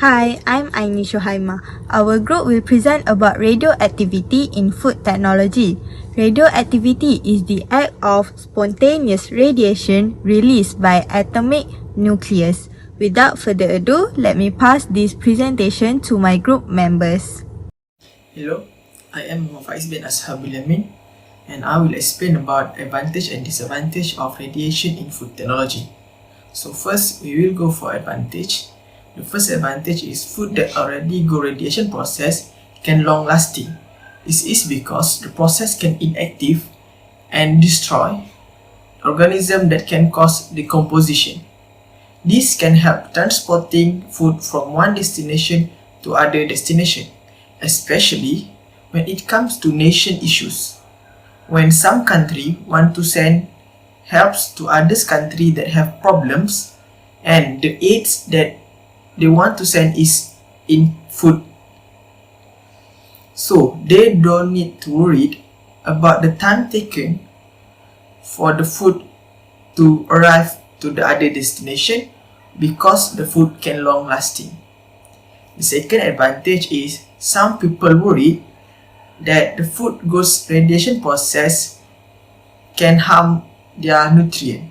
Hi, I'm Aini Shohaima. Our group will present about radioactivity in food technology. Radioactivity is the act of spontaneous radiation released by atomic nucleus. Without further ado, let me pass this presentation to my group members. Hello, I am Muhammad bin Ashabul Amin, and I will explain about advantage and disadvantage of radiation in food technology. So first, we will go for advantage. The first advantage is food that already go radiation process can long lasting. This is because the process can inactive and destroy organism that can cause decomposition. This can help transporting food from one destination to other destination, especially when it comes to nation issues. When some country want to send helps to others country that have problems and the aids that they want to send is in food. So they don't need to worry about the time taken for the food to arrive to the other destination because the food can long lasting. The second advantage is some people worry that the food goes radiation process can harm their nutrient.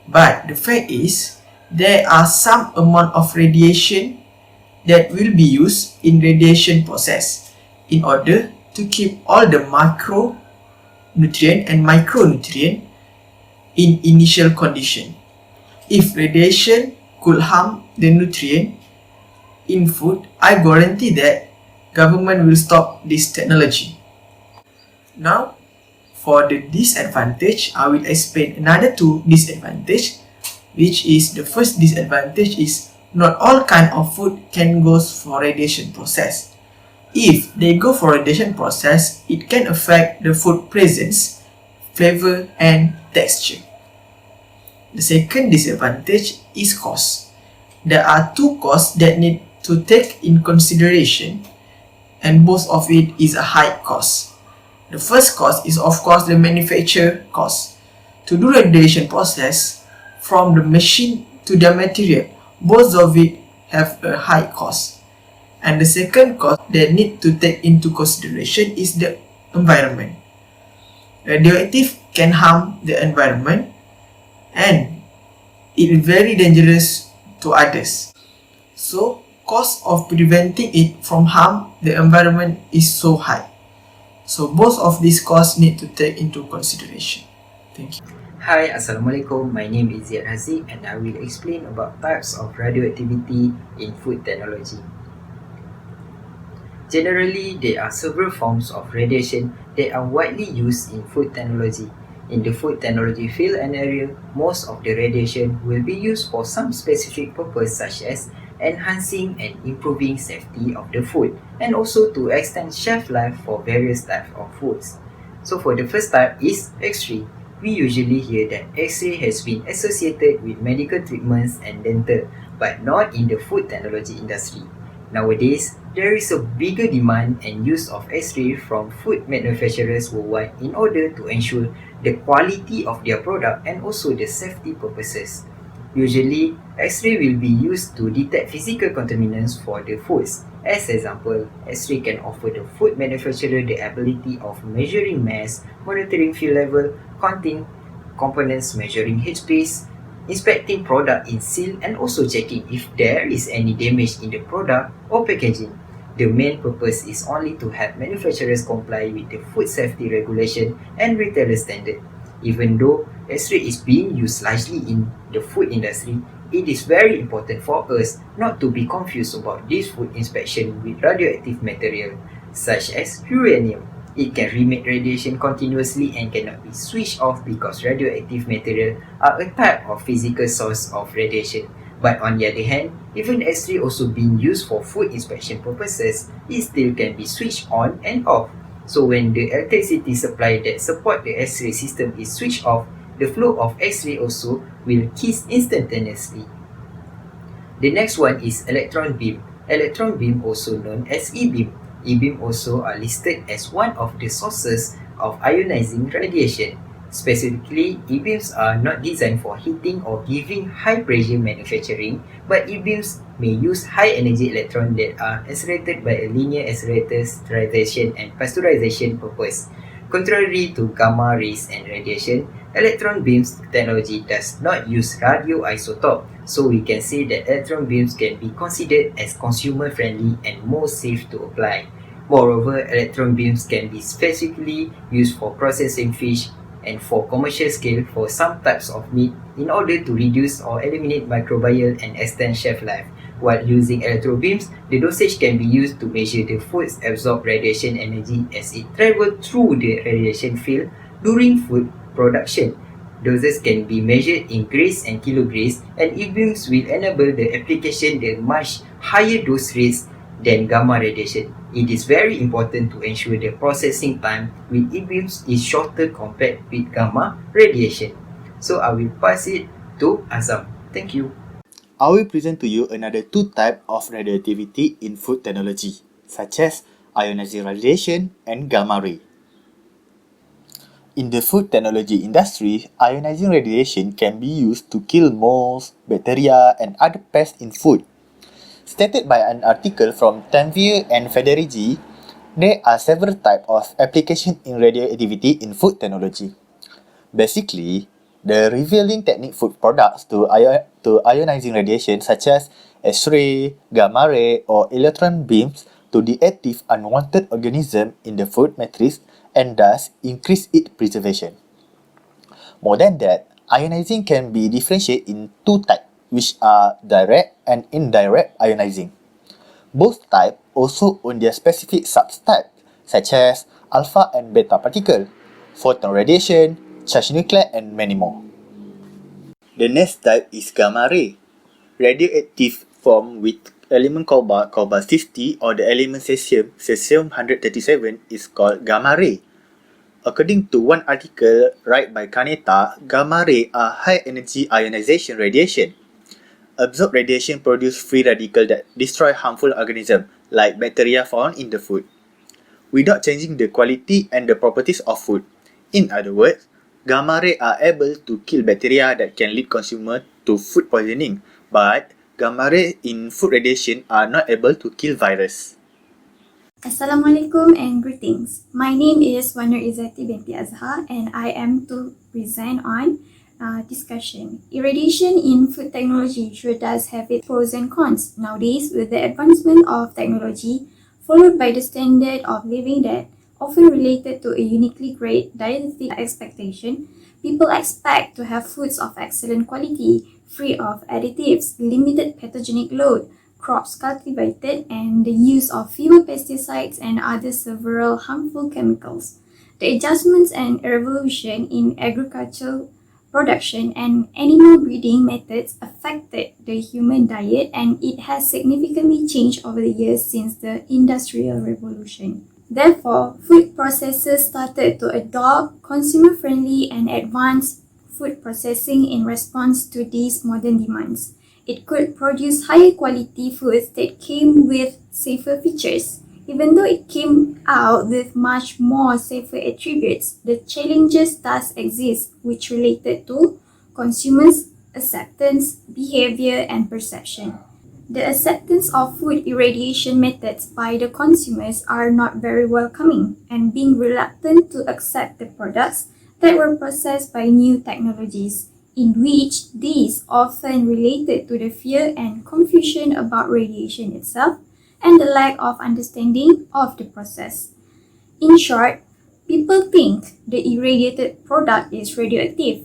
But the fact is there are some amount of radiation that will be used in radiation process in order to keep all the macronutrient and micronutrient in initial condition. If radiation could harm the nutrient in food, I guarantee that government will stop this technology. Now, for the disadvantage, I will explain another two disadvantage, which is the first disadvantage is not all kind of food can go for radiation process. If they go for radiation process, it can affect the food presence, flavor and texture. The second disadvantage is cost. There are two costs that need to take in consideration, and both of it is a high cost. The first cost is of course the manufacture cost. To do radiation process from the machine to the material, both of it have a high cost. And the second cost that need to take into consideration is the environment. Radioactive can harm the environment and it is very dangerous to others. So cost of preventing it from harm the environment is so high. So both of these costs need to take into consideration. Thank you. Hi, Assalamualaikum. My name is Ziad Haziq and I will explain about types of radioactivity in food technology. Generally, there are several forms of radiation that are widely used in food technology. In the food technology field and area, most of the radiation will be used for some specific purpose such as enhancing and improving safety of the food and also to extend shelf life for various types of foods. So for the first type is X-ray. We usually hear that X-ray has been associated with medical treatments and dental, but not in the food technology industry. Nowadays, there is a bigger demand and use of X-ray from food manufacturers worldwide in order to ensure the quality of their product and also the safety purposes. Usually, X-ray will be used to detect physical contaminants for the foods. As example, X-ray can offer the food manufacturer the ability of measuring mass, monitoring fuel level, counting components, measuring heat space, inspecting product in seal and also checking if there is any damage in the product or packaging. The main purpose is only to help manufacturers comply with the food safety regulation and retailer standard. Even though X-ray is being used largely in the food industry, it is very important for us not to be confused about this food inspection with radioactive material such as uranium. It can remit radiation continuously and cannot be switched off because radioactive material are a type of physical source of radiation. But on the other hand, even X-ray also being used for food inspection purposes, it still can be switched on and off. So when the electricity supply that support the X-ray system is switched off, the flow of X-ray also will cease instantaneously. The next one is electron beam. Electron beam, also known as E-beam. E-beam also are listed as one of the sources of ionizing radiation. Specifically, e-beams are not designed for heating or giving high-pressure manufacturing, but e-beams may use high-energy electrons that are accelerated by a linear accelerator sterilization and pasteurization purpose. Contrary to gamma rays and radiation, electron beams technology does not use radioisotope, so we can say that electron beams can be considered as consumer-friendly and more safe to apply. Moreover, electron beams can be specifically used for processing fish and for commercial scale for some types of meat in order to reduce or eliminate microbial and extend shelf life. While using electrobeams, the dosage can be used to measure the food's absorbed radiation energy as it travels through the radiation field during food production. Doses can be measured in grays and kilograms, and e-beams will enable the application the much higher dose rates than gamma radiation. It is very important to ensure the processing time with e-beams is shorter compared with gamma radiation. So I will pass it to Azam. Thank you. I will present to you another two types of radioactivity in food technology, such as ionizing radiation and gamma ray. In the food technology industry, ionizing radiation can be used to kill molds, bacteria, and other pests in food. Stated by an article from Tanvir and Federici, there are several types of applications in radioactivity in food technology. Basically, the revealing technique food products to ionizing radiation such as X-ray, gamma ray, or electron beams to deactivate unwanted organisms in the food matrix and thus increase its preservation. More than that, ionizing can be differentiated in two types, which are direct and indirect ionizing. Both types also own their specific subtypes, such as alpha and beta particle, photon radiation, charged nuclide, and many more. The next type is gamma ray. Radioactive form with element cobalt-50 or the element cesium-137 is called gamma ray. According to one article written by Kaneta, gamma ray are high-energy ionization radiation. Absorbed radiation produce free radicals that destroy harmful organisms like bacteria found in the food, without changing the quality and the properties of food. In other words, gamma ray are able to kill bacteria that can lead consumers to food poisoning, but gamma ray in food radiation are not able to kill virus. Assalamualaikum and greetings. My name is Wanur Izzati binti Azhar and I am to present on discussion. Irradiation in food technology sure does have its pros and cons. Nowadays, with the advancement of technology, followed by the standard of living that often related to a uniquely great dietetic expectation, people expect to have foods of excellent quality, free of additives, limited pathogenic load, crops cultivated, and the use of fewer pesticides and other several harmful chemicals. The adjustments and revolution in agricultural production and animal breeding methods affected the human diet, and it has significantly changed over the years since the Industrial Revolution. Therefore, food processors started to adopt consumer-friendly and advanced food processing in response to these modern demands. It could produce higher quality foods that came with safer features. Even though it came out with much more safer attributes, the challenges thus exist which related to consumers' acceptance, behavior, and perception. The acceptance of food irradiation methods by the consumers are not very welcoming and being reluctant to accept the products that were processed by new technologies, in which these often related to the fear and confusion about radiation itself and the lack of understanding of the process. In short, people think the irradiated product is radioactive.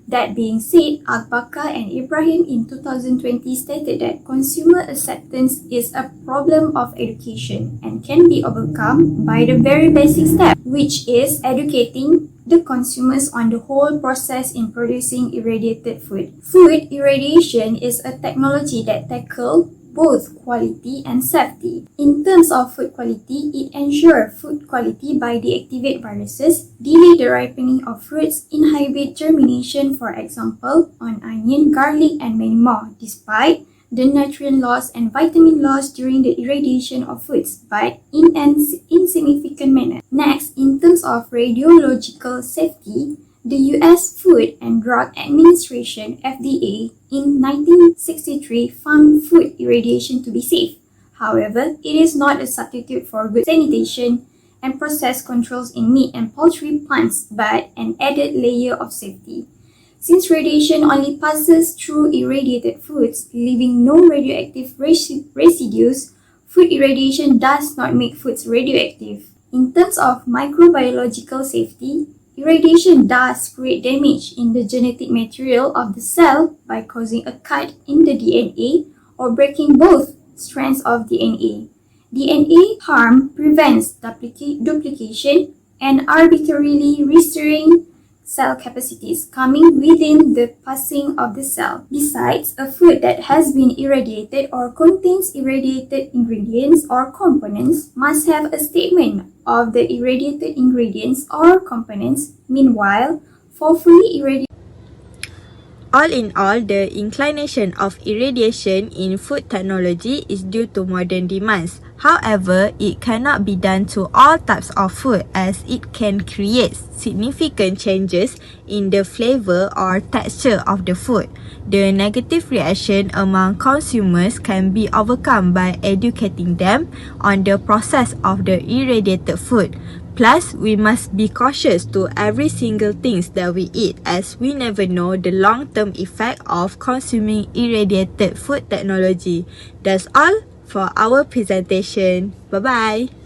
That being said, Al-Bakar and Ibrahim in 2020 stated that consumer acceptance is a problem of education and can be overcome by the very basic step, which is educating the consumers on the whole process in producing irradiated food. Food irradiation is a technology that tackles both quality and safety. In terms of food quality, it ensures food quality by deactivate viruses, delay the ripening of fruits, inhibit germination, for example, on onion, garlic, and many more, despite the nutrient loss and vitamin loss during the irradiation of foods, but in an insignificant manner. Next, in terms of radiological safety, The US Food and Drug Administration (FDA) in 1963 found food irradiation to be safe. However, it is not a substitute for good sanitation and process controls in meat and poultry plants, but an added layer of safety. Since radiation only passes through irradiated foods, leaving no radioactive residues, food irradiation does not make foods radioactive. In terms of microbiological safety, irradiation does create damage in the genetic material of the cell by causing a cut in the DNA or breaking both strands of DNA. DNA harm prevents duplication and arbitrarily restoring cell capacities coming within the passing of the cell. Besides, a food that has been irradiated or contains irradiated ingredients or components must have a statement of the irradiated ingredients or components. Meanwhile, for fully irradiated All in all, the inclination of irradiation in food technology is due to modern demands. However, it cannot be done to all types of food as it can create significant changes in the flavor or texture of the food. The negative reaction among consumers can be overcome by educating them on the process of the irradiated food. Plus, we must be cautious to every single things that we eat as we never know the long-term effect of consuming irradiated food technology. That's all for our presentation. Bye-bye.